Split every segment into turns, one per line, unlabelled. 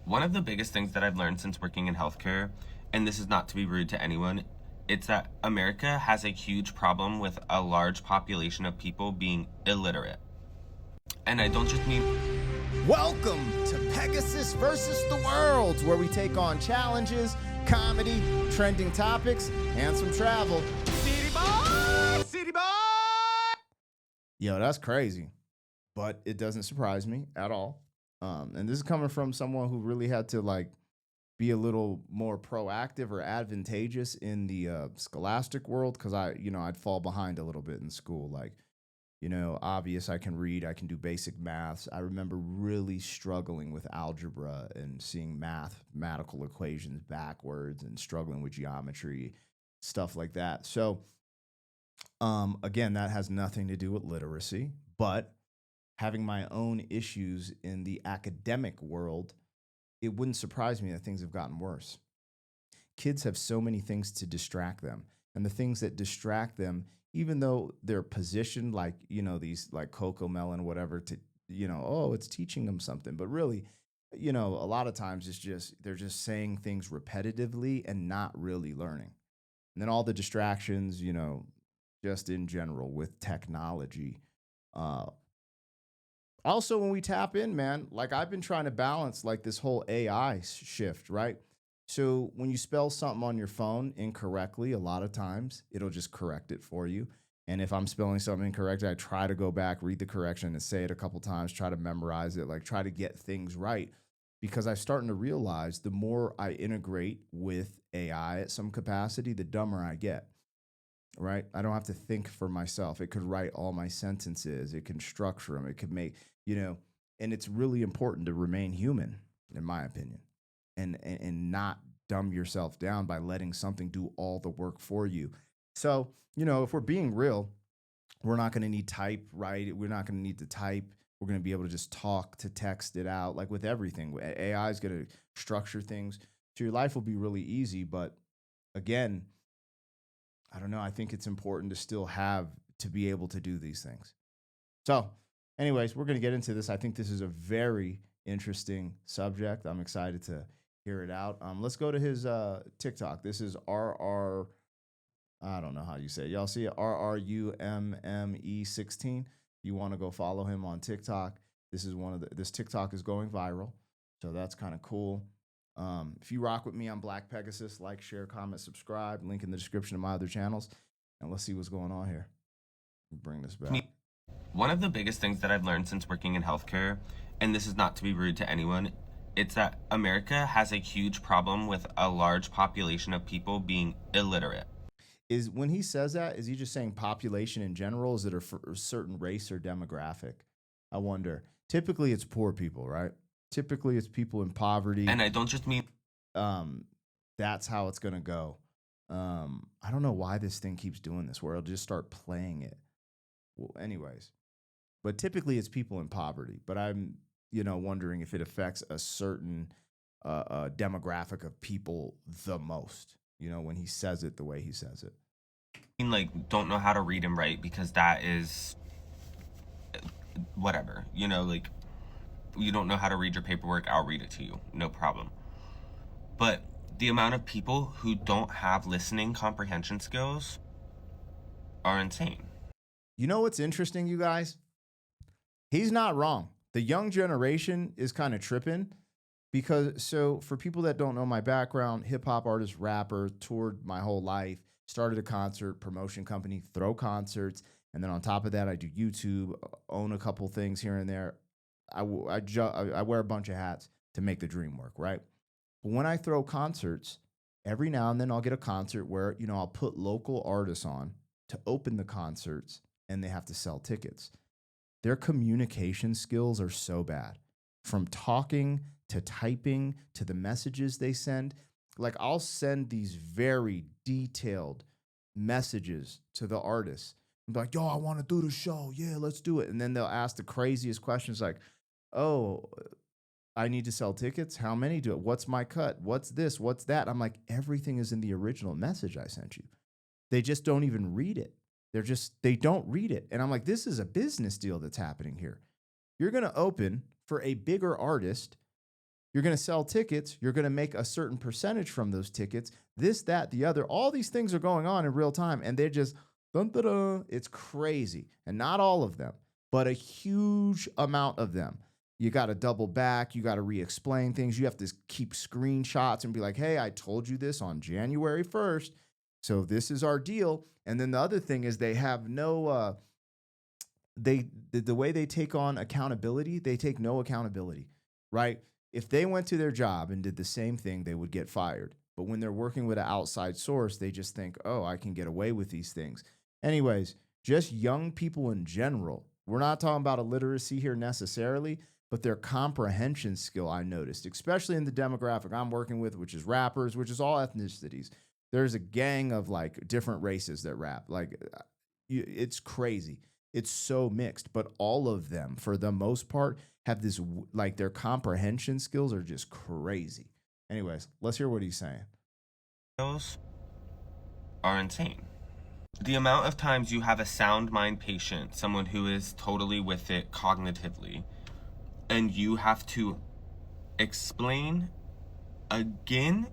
One of the biggest things that I've learned since working in healthcare, and this is not to be rude to anyone, it's that America has a huge problem with a large population of people being illiterate. And I don't just mean
Welcome to Pegasus versus the World, where we take on challenges, comedy, trending topics, and some travel.
City boy! City boy!
Yo, that's crazy, but it doesn't surprise me at all. And this is coming from someone who really had to be a little more proactive or advantageous in the scholastic world because I'd fall behind a little bit in school. Obvious, I can read, I can do basic maths. I remember really struggling with algebra and seeing mathematical equations backwards and struggling with geometry, stuff like that. So, again, that has nothing to do with literacy, but having my own issues in the academic world, it wouldn't surprise me that things have gotten worse. Kids have so many things to distract them, and the things that distract them, even though they're positioned these like Coco Melon, whatever, to, it's teaching them something. But really, a lot of times they're just saying things repetitively and not really learning. And then all the distractions, just in general with technology. Also, when we tap in, man, I've been trying to balance this whole AI shift, right? So when you spell something on your phone incorrectly, a lot of times it'll just correct it for you. And if I'm spelling something incorrectly, I try to go back, read the correction, and say it a couple times, try to memorize it, try to get things right. Because I'm starting to realize the more I integrate with AI at some capacity, the dumber I get, right? I don't have to think for myself. It could write all my sentences. It can structure them. It could make, and it's really important to remain human, in my opinion. And not dumb yourself down by letting something do all the work for you. So, if we're being real, we're not going to need type, right? We're not going to need to type. We're going to be able to just talk to text it out. Like with everything, AI is going to structure things. So your life will be really easy. But again, I don't know. I think it's important to still to be able to do these things. So anyways, we're going to get into this. I think this is a very interesting subject. I'm excited to hear it out. Let's go to his TikTok. This is RR. I don't know how you say it. Y'all see it? RRUMME16. You want to go follow him on TikTok. This TikTok is going viral. So that's kind of cool. If you rock with me, I'm Black Pegasus. Like, share, comment, subscribe. Link in the description of my other channels. And let's see what's going on here. Bring this back.
One of the biggest things that I've learned since working in healthcare, and this is not to be rude to anyone, it's that America has a huge problem with a large population of people being illiterate.
Is when he says that, is he just saying population in general? Is it a certain race or demographic? I wonder. Typically, it's poor people, right? Typically, it's people in poverty.
And I don't just mean...
That's how it's going to go. I don't know why this thing keeps doing this, where it'll just start playing it. Well, anyways. But typically, it's people in poverty. But I'm, wondering if it affects a certain demographic of people the most, when he says it the way he says it.
Don't know how to read and write because that is whatever, you don't know how to read your paperwork, I'll read it to you, no problem. But the amount of people who don't have listening comprehension skills are insane.
You know what's interesting, you guys? He's not wrong. The young generation is kind of tripping because, so for people that don't know my background, hip hop artist, rapper, toured my whole life, started a concert promotion company, throw concerts. And then on top of that, I do YouTube, own a couple things here and there. I wear a bunch of hats to make the dream work, right? But when I throw concerts, every now and then I'll get a concert where, I'll put local artists on to open the concerts and they have to sell tickets. Their communication skills are so bad. From talking to typing to the messages they send. I'll send these very detailed messages to the artists. I'm like, yo, I want to do the show. Yeah, let's do it. And then they'll ask the craziest questions like, oh, I need to sell tickets. How many do it? What's my cut? What's this? What's that? I'm like, everything is in the original message I sent you. They just don't even read it. They don't read it. And I'm like, this is a business deal that's happening here. You're going to open for a bigger artist You're going to sell tickets. You're going to make a certain percentage from those tickets. This, that, the other. All these things are going on in real time, and they're just dun, dun, dun. It's crazy. And not all of them, but a huge amount of them. You got to double back. You got to re-explain things. You have to keep screenshots and be like, hey, I told you this on January 1st. So this is our deal. And then the other thing is they have no the way they take on accountability, they take no accountability, right? If they went to their job and did the same thing, they would get fired. But when they're working with an outside source, they just think, oh, I can get away with these things. Anyways, just young people in general. We're not talking about illiteracy here necessarily, but their comprehension skill, I noticed, especially in the demographic I'm working with, which is rappers, which is all ethnicities. There's a gang of like different races that rap. Like, it's crazy. It's so mixed, but all of them, for the most part, have this like their comprehension skills are just crazy. Anyways, let's hear what he's saying.
Those are insane. The amount of times you have a sound mind patient, someone who is totally with it cognitively, and you have to explain again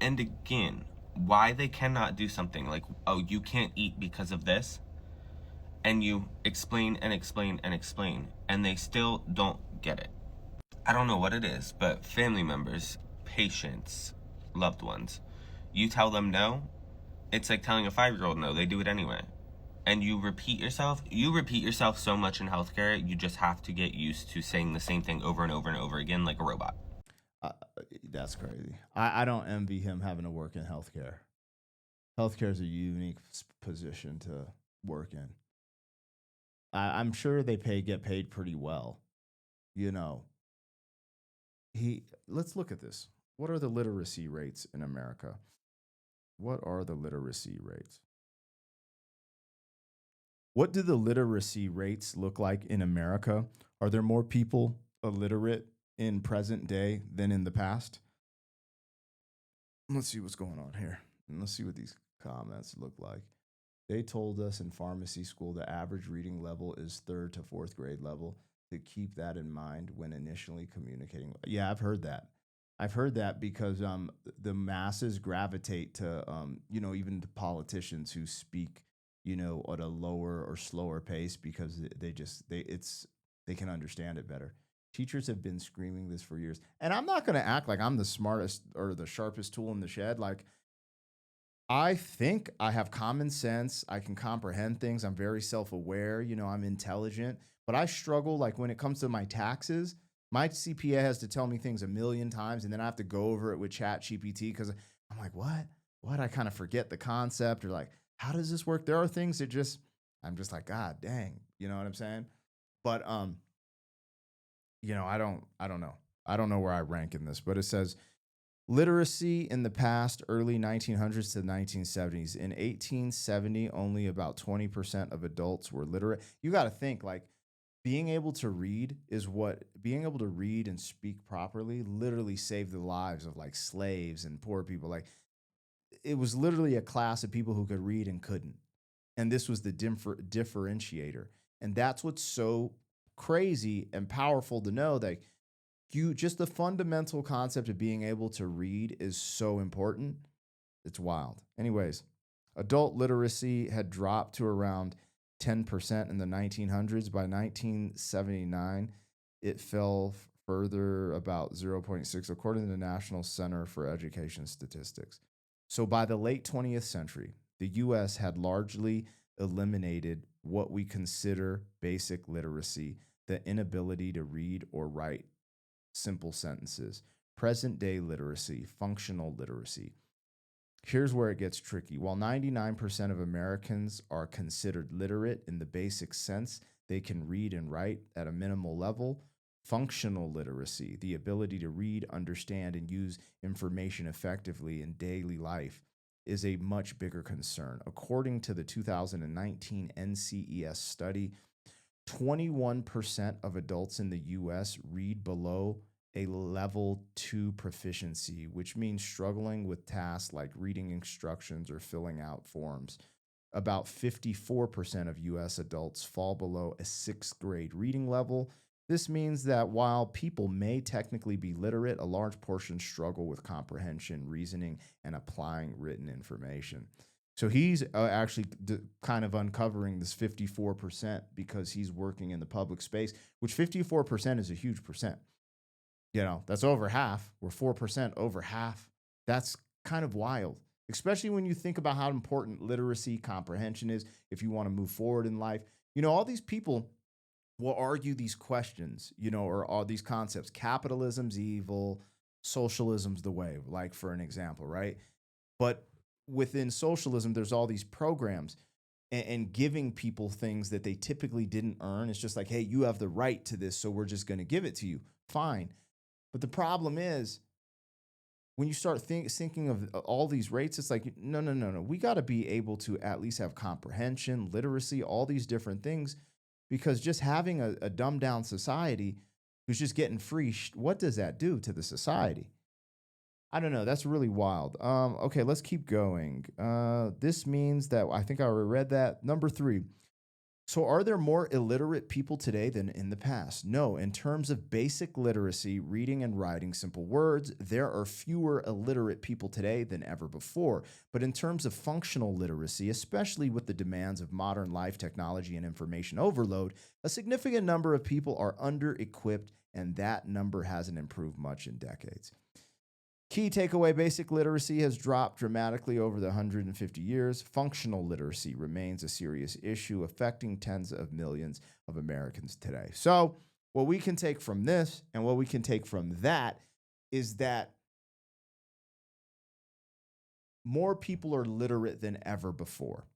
and again why they cannot do something, like, oh, you can't eat because of this, and you explain and explain and explain, and they still don't get it. I don't know what it is, but family members, patients, loved ones, you tell them no, it's like telling a 5-year-old no, they do it anyway. And you repeat yourself so much in healthcare, you just have to get used to saying the same thing over and over and over again like a robot.
That's crazy. I don't envy him having to work in healthcare. Healthcare is a unique position to work in. I'm sure they get paid pretty well. You know, let's look at this. What are the literacy rates in America? What are the literacy rates? What do the literacy rates look like in America? Are there more people illiterate in present day than in the past? Let's see what's going on here. And let's see what these comments look like. They told us in pharmacy school the average reading level is 3rd to 4th grade level. To keep that in mind when initially communicating. Yeah, I've heard that. I've heard that because the masses gravitate to even the politicians who speak at a lower or slower pace because they can understand it better. Teachers have been screaming this for years, and I'm not going to act like I'm the smartest or the sharpest tool in the shed. Like, I think I have common sense. I can comprehend things. I'm very self-aware. I'm intelligent, but I struggle like when it comes to my taxes. My CPA has to tell me things a million times, and then I have to go over it with ChatGPT because I'm like, what? I kind of forget the concept, or like, how does this work? There are things that I'm just like, God dang, you know what I'm saying? But I don't know. I don't know where I rank in this, but it says literacy in the past, early 1900s to 1970s. In 1870, only about 20% of adults were literate. You got to think like being able to read and speak properly literally saved the lives of like slaves and poor people. Like, it was literally a class of people who could read and couldn't. And this was the differentiator. And that's what's so crazy and powerful to know, that just the fundamental concept of being able to read is so important. It's wild. Anyways, adult literacy had dropped to around 10% in the 1900s. By 1979, it fell further, about 0.6, according to the National Center for Education Statistics. So by the late 20th century, the U.S. had largely eliminated what we consider basic literacy, the inability to read or write simple sentences. Present day literacy, functional literacy. Here's where it gets tricky. While 99% of Americans are considered literate in the basic sense, they can read and write at a minimal level. Functional literacy, the ability to read, understand, and use information effectively in daily life, is a much bigger concern. According to the 2019 NCES study, 21% of adults in the US read below a level 2 proficiency, which means struggling with tasks like reading instructions or filling out forms. About 54% of US adults fall below a 6th grade reading level, This means that while people may technically be literate, a large portion struggle with comprehension, reasoning, and applying written information. So he's actually kind of uncovering this 54% because he's working in the public space, which 54% is a huge percent. That's over half. We're 4% over half. That's kind of wild, especially when you think about how important literacy comprehension is if you want to move forward in life. All these people will argue these questions, or all these concepts. Capitalism's evil, socialism's the way, like for an example, right? But within socialism, there's all these programs and giving people things that they typically didn't earn. It's just like, hey, you have the right to this, so we're just going to give it to you. Fine. But the problem is, when you start thinking of all these rates, it's like, no. We got to be able to at least have comprehension, literacy, all these different things, because just having a dumbed down society who's just getting free, what does that do to the society? I don't know. That's really wild. Okay, let's keep going. This means that I think I already read that. Number 3. So are there more illiterate people today than in the past? No. In terms of basic literacy, reading and writing simple words, there are fewer illiterate people today than ever before. But in terms of functional literacy, especially with the demands of modern life, technology, and information overload, a significant number of people are under-equipped, and that number hasn't improved much in decades. Key takeaway: basic literacy has dropped dramatically over the 150 years. Functional literacy remains a serious issue affecting tens of millions of Americans today. So what we can take from this and what we can take from that is that more people are literate than ever before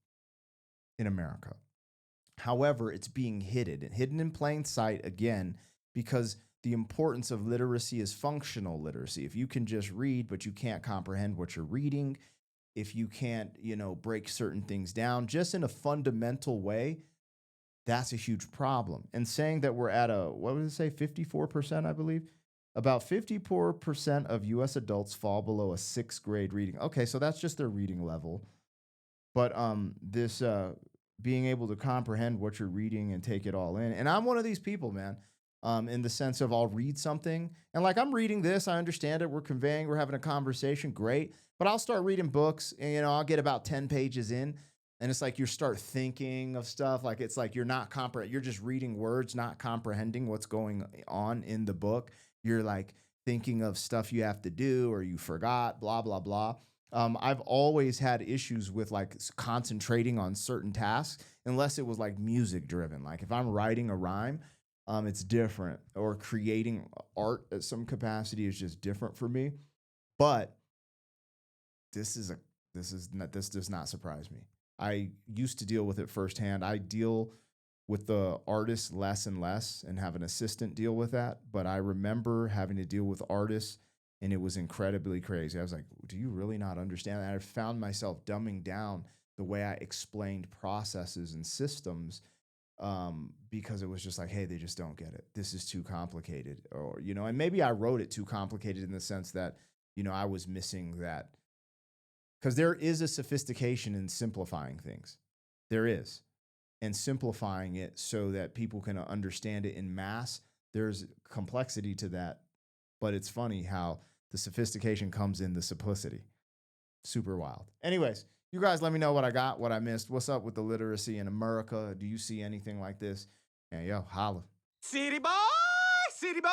in America. However, it's being hidden in plain sight again, because the importance of literacy is functional literacy. If you can just read, but you can't comprehend what you're reading, if you can't, break certain things down just in a fundamental way, that's a huge problem. And saying that we're at what would it say, 54%, I believe? About 54% of U.S. adults fall below a 6th grade reading. Okay, so that's just their reading level. But this being able to comprehend what you're reading and take it all in. And I'm one of these people, man. In the sense of I'll read something and like I'm reading this, I understand it, we're having a conversation, great. But I'll start reading books and I'll get about 10 pages in and it's like you start thinking of stuff, like it's like you're just reading words, not comprehending what's going on in the book. You're like thinking of stuff you have to do or you forgot, blah, blah, blah. I've always had issues with like concentrating on certain tasks unless it was like music driven. Like if I'm writing a rhyme, it's different, or creating art at some capacity is just different for me. But this does not surprise me. I used to deal with it firsthand. I deal with the artists less and less and have an assistant deal with that. But I remember having to deal with artists and it was incredibly crazy. I was like, do you really not understand that? I found myself dumbing down the way I explained processes and systems, because it was just like, hey, they just don't get it. This is too complicated. Or, and maybe I wrote it too complicated in the sense that, I was missing that. Because there is a sophistication in simplifying things. There is. And simplifying it so that people can understand it in mass. There's complexity to that. But it's funny how the sophistication comes in the simplicity. Super wild. Anyways, you guys let me know what I got, what I missed. What's up with the literacy in America? Do you see anything like this? And yo, holla.
City boy, city boy.